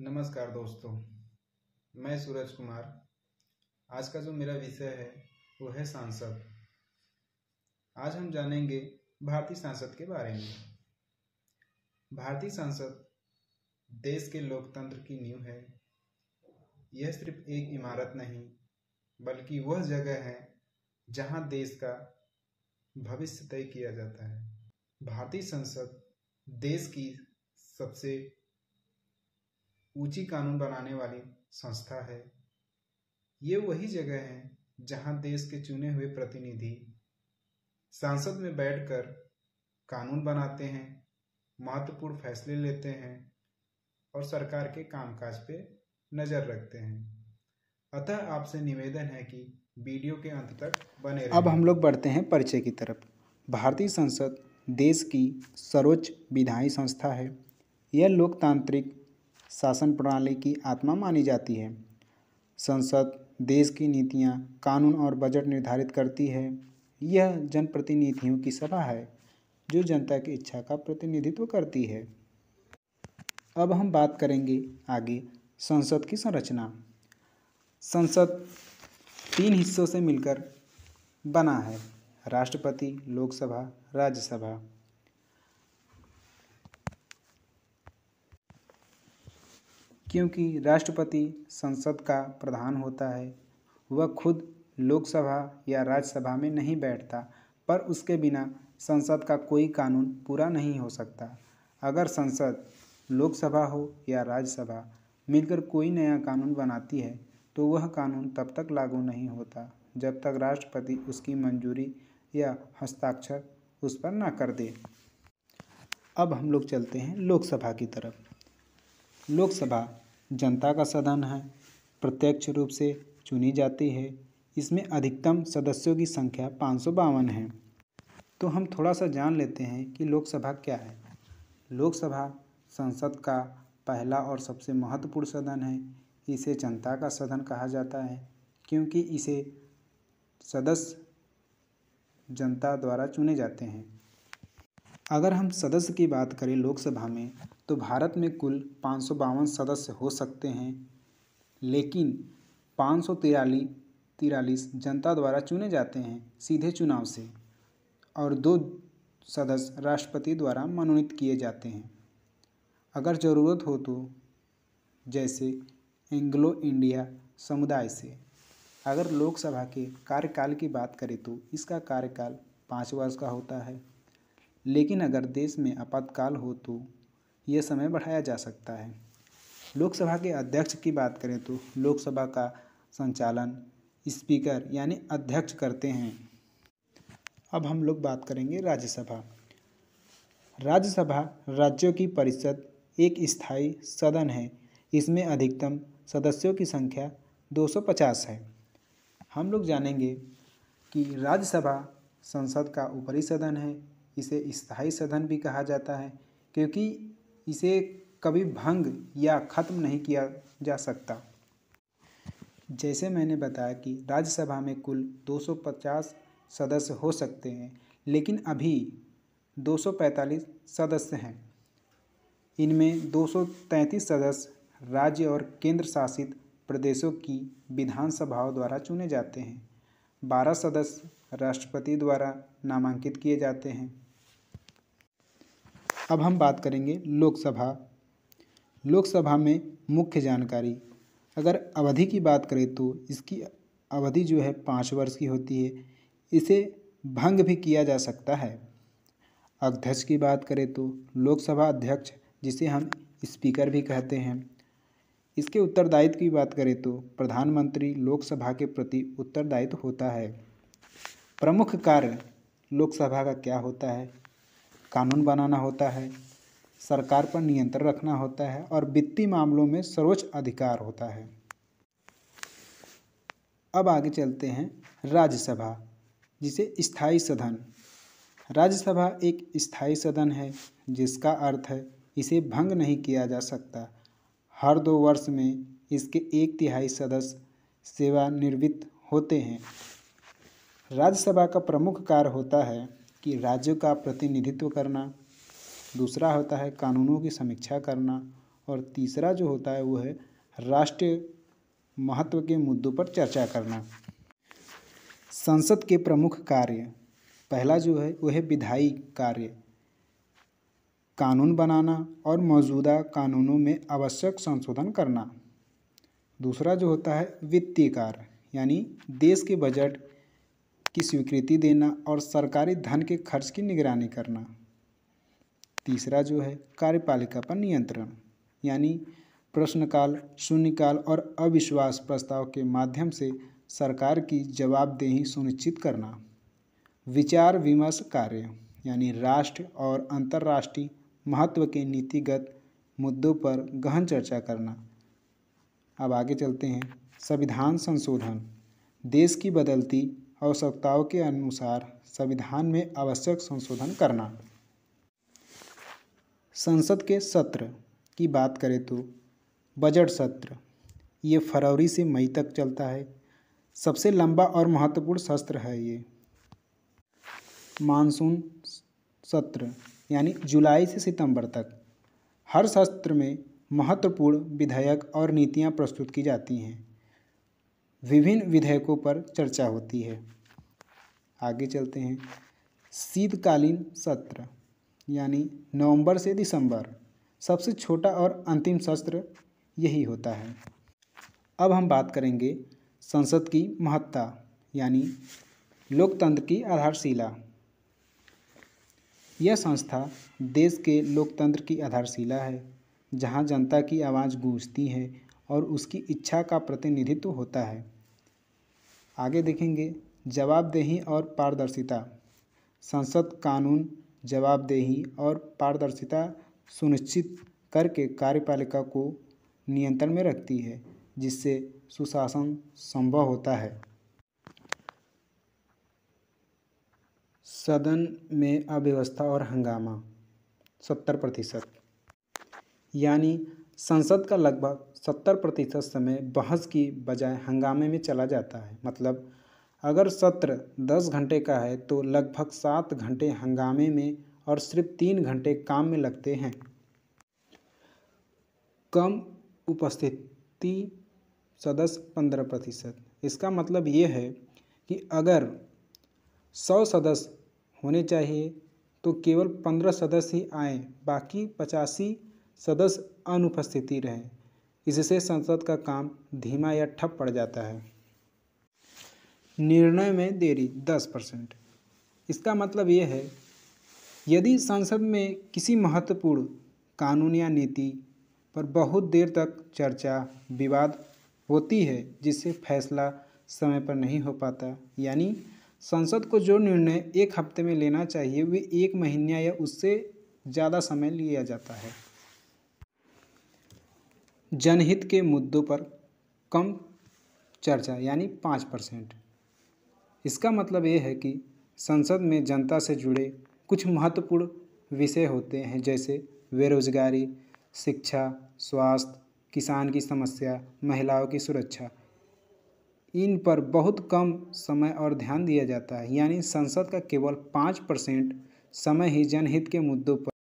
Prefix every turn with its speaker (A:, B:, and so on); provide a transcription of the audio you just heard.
A: नमस्कार दोस्तों, मैं सूरज कुमार। आज का जो मेरा विषय है वो है सांसद। आज हम जानेंगे भारतीय संसद के बारे में। भारतीय संसद देश के लोकतंत्र की नींव है। यह सिर्फ एक इमारत नहीं बल्कि वह जगह है जहां देश का भविष्य तय किया जाता है। भारतीय संसद देश की सबसे ऊंची कानून बनाने वाली संस्था है। ये वही जगह है जहां देश के चुने हुए प्रतिनिधि संसद में बैठकर कानून बनाते हैं, महत्वपूर्ण फैसले लेते हैं और सरकार के कामकाज पे नजर रखते हैं। अतः आपसे निवेदन है कि वीडियो के अंत तक बने रहें।
B: अब हम लोग बढ़ते हैं परिचय की तरफ। भारतीय संसद देश की सर्वोच्च विधायी संस्था है। यह लोकतांत्रिक शासन प्रणाली की आत्मा मानी जाती है। संसद देश की नीतियां, कानून और बजट निर्धारित करती है। यह जनप्रतिनिधियों की सभा है जो जनता की इच्छा का प्रतिनिधित्व करती है। अब हम बात करेंगे आगे संसद की संरचना। संसद 3 हिस्सों से मिलकर बना है: राष्ट्रपति, लोकसभा, राज्यसभा। क्योंकि राष्ट्रपति संसद का प्रधान होता है, वह खुद लोकसभा या राज्यसभा में नहीं बैठता, पर उसके बिना संसद का कोई कानून पूरा नहीं हो सकता। अगर संसद, लोकसभा हो या राज्यसभा मिलकर कोई नया कानून बनाती है तो वह कानून तब तक लागू नहीं होता जब तक राष्ट्रपति उसकी मंजूरी या हस्ताक्षर उस पर ना कर दे। अब हम लोग चलते हैं लोकसभा की तरफ। लोकसभा जनता का सदन है, प्रत्यक्ष रूप से चुनी जाती है। इसमें अधिकतम सदस्यों की संख्या 552 है। तो हम थोड़ा सा जान लेते हैं कि लोकसभा क्या है। लोकसभा संसद का पहला और सबसे महत्वपूर्ण सदन है। इसे जनता का सदन कहा जाता है क्योंकि इसे सदस्य जनता द्वारा चुने जाते हैं। अगर हम सदस्य की बात करें लोकसभा में, तो भारत में कुल 552 सदस्य हो सकते हैं, लेकिन 543 जनता द्वारा चुने जाते हैं सीधे चुनाव से, और 2 सदस्य राष्ट्रपति द्वारा मनोनीत किए जाते हैं। अगर ज़रूरत हो तो जैसे एंग्लो इंडिया समुदाय से। अगर लोकसभा के कार्यकाल की बात करें तो इसका कार्यकाल 5 वर्ष का होता है, लेकिन अगर देश में आपातकाल हो तो यह समय बढ़ाया जा सकता है। लोकसभा के अध्यक्ष की बात करें तो लोकसभा का संचालन स्पीकर यानी अध्यक्ष करते हैं। अब हम लोग बात करेंगे राज्यसभा। राज्यसभा राज्यों की परिषद एक स्थायी सदन है। इसमें अधिकतम सदस्यों की संख्या 250 है। हम लोग जानेंगे कि राज्यसभा संसद का ऊपरी सदन है। इसे स्थायी सदन भी कहा जाता है क्योंकि इसे कभी भंग या ख़त्म नहीं किया जा सकता। जैसे मैंने बताया कि राज्यसभा में कुल 250 सदस्य हो सकते हैं, लेकिन अभी 245 सदस्य हैं। इनमें 233 सदस्य राज्य और केंद्र शासित प्रदेशों की विधानसभाओं द्वारा चुने जाते हैं। 12 सदस्य राष्ट्रपति द्वारा नामांकित किए जाते हैं। अब हम बात करेंगे लोकसभा। लोकसभा में मुख्य जानकारी। अगर अवधि की बात करें तो इसकी अवधि जो है 5 वर्ष की होती है। इसे भंग भी किया जा सकता है। अध्यक्ष की बात करें तो लोकसभा अध्यक्ष, जिसे हम स्पीकर भी कहते हैं। इसके उत्तरदायित्व की बात करें तो प्रधानमंत्री लोकसभा के प्रति उत्तरदायित्व होता है। प्रमुख कार्य लोकसभा का क्या होता है? कानून बनाना होता है, सरकार पर नियंत्रण रखना होता है और वित्तीय मामलों में सर्वोच्च अधिकार होता है। अब आगे चलते हैं राज्यसभा, जिसे स्थायी सदन। राज्यसभा एक स्थायी सदन है, जिसका अर्थ है इसे भंग नहीं किया जा सकता। हर 2 वर्ष में इसके 1/3 सदस्य सेवानिवृत्त होते हैं। राज्यसभा का प्रमुख कार्य होता है कि राज्यों का प्रतिनिधित्व करना, दूसरा होता है कानूनों की समीक्षा करना और तीसरा जो होता है वो है राष्ट्रीय महत्व के मुद्दों पर चर्चा करना। संसद के प्रमुख कार्य, पहला जो है वह है विधायी कार्य, कानून बनाना और मौजूदा कानूनों में आवश्यक संशोधन करना। दूसरा जो होता है वित्तीय कार्य, यानी देश के बजट की स्वीकृति देना और सरकारी धन के खर्च की निगरानी करना। तीसरा जो है कार्यपालिका पर नियंत्रण, यानी प्रश्नकाल, शून्यकाल और अविश्वास प्रस्ताव के माध्यम से सरकार की जवाबदेही सुनिश्चित करना। विचार विमर्श कार्य, यानी राष्ट्र और अंतर्राष्ट्रीय महत्व के नीतिगत मुद्दों पर गहन चर्चा करना। अब आगे चलते हैं। संविधान संशोधन, देश की बदलती आवश्यकताओं के अनुसार संविधान में आवश्यक संशोधन करना। संसद के सत्र की बात करें तो बजट सत्र, ये फरवरी से मई तक चलता है। सबसे लंबा और महत्वपूर्ण सत्र है ये। मानसून सत्र, यानी जुलाई से सितंबर तक। हर सत्र में महत्वपूर्ण विधेयक और नीतियां प्रस्तुत की जाती हैं। विभिन्न विधेयकों पर चर्चा होती है। आगे चलते हैं। शीतकालीन सत्र, यानी नवंबर से दिसंबर, सबसे छोटा और अंतिम सत्र यही होता है। अब हम बात करेंगे संसद की महत्ता, यानी लोकतंत्र की आधारशिला। यह संस्था देश के लोकतंत्र की आधारशिला है, जहां जनता की आवाज़ गूंजती है और उसकी इच्छा का प्रतिनिधित्व होता है। आगे देखेंगे जवाबदेही और पारदर्शिता। संसद कानून, जवाबदेही और पारदर्शिता सुनिश्चित करके कार्यपालिका को नियंत्रण में रखती है, जिससे सुशासन संभव होता है। सदन में अव्यवस्था और हंगामा 70%, यानी संसद का लगभग 70% समय बहस की बजाय हंगामे में चला जाता है। मतलब अगर सत्र 10 घंटे का है तो लगभग 7 घंटे हंगामे में और सिर्फ 3 घंटे काम में लगते हैं। कम उपस्थिति सदस्य 15%। इसका मतलब ये है कि अगर 100 सदस्य होने चाहिए तो केवल 15 सदस्य ही आए, बाकी 85 सदस्य अनुपस्थिति रहें। इससे संसद का काम धीमा या ठप पड़ जाता है। निर्णय में देरी 10%। इसका मतलब ये है यदि संसद में किसी महत्वपूर्ण कानून या नीति पर बहुत देर तक चर्चा विवाद होती है, जिससे फैसला समय पर नहीं हो पाता, यानी संसद को जो निर्णय 1 हफ्ते में लेना चाहिए वे 1 महीने या उससे ज़्यादा समय लिया जाता है। जनहित के मुद्दों पर कम चर्चा, यानी 5%। इसका मतलब ये है कि संसद में जनता से जुड़े कुछ महत्वपूर्ण विषय होते हैं, जैसे बेरोजगारी, शिक्षा, स्वास्थ्य, किसान की समस्या, महिलाओं की सुरक्षा। इन पर बहुत कम समय और ध्यान दिया जाता है, यानी संसद का केवल 5% समय ही जनहित के मुद्दों पर